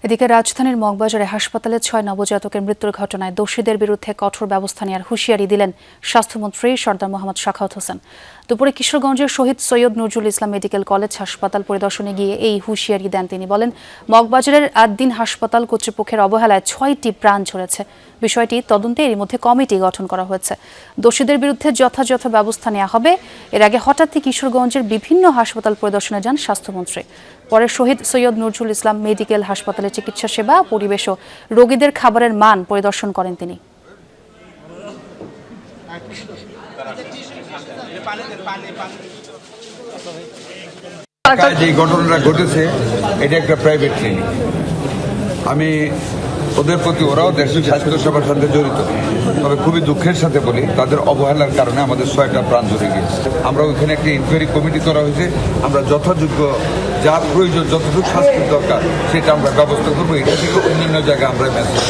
এদিকে রাজধানীর মগবাজারে হাসপাতালে ৬ নবজাতকের মৃত্যুর ঘটনায় দোষীদের বিরুদ্ধে কঠোর ব্যবস্থা নেওয়ার হুঁশিয়ারি দিলেন স্বাস্থ্যমন্ত্রী সরদার মোহাম্মদ সাখাওয়াত হোসেন। দুপুরে কিশোরগঞ্জের শহীদ সৈয়দ নজরুল ইসলাম মেডিকেল কলেজ হাসপাতাল পরিদর্শনে গিয়ে এই হুঁশিয়ারি দেন তিনি। বলেন, মগবাজারের আদ্দিন হাসপাতাল কর্তৃপক্ষের অবহেলায় ৬টি প্রাণ ঝরেছে। বিষয়টি তদন্তে এর মধ্যে কমিটি গঠন করা হয়েছে। দোষীদের বিরুদ্ধে যথাযথ ব্যবস্থা নেওয়া হবে। এর আগে হঠাৎই কিশোরগঞ্জের বিভিন্ন হাসপাতাল পরিদর্শনে যান স্বাস্থ্যমন্ত্রী। পরে শহীদ সৈয়দ নজরুল ইসলাম মেডিকেল হাসপাতালে চিকিৎসা সেবা, পরিবেশ ও রোগীদের খাবারের মান পরিদর্শন করেন তিনি। যে ঘটনাটা ঘটেছে এটা একটা প্রাইভেট ক্লিনিক। আমি ওদের প্রতি, ওরাও দেশের স্বাস্থ্য সেবার সাথে জড়িত, তবে খুবই দুঃখের সাথে বলি তাদের অবহেলার কারণে আমাদের 6টা প্রাণ ঝরে গিয়েছে। আমরা ওইখানে একটা ইনকোয়ারি কমিটি করা হয়েছে। আমরা যথাযোগ্য যা প্রয়োজন, যতটুকু শাস্তির দরকার সেটা আমরা ব্যবস্থা করবো। এটা থেকে অন্যান্য জায়গায় আমরা মেসেজ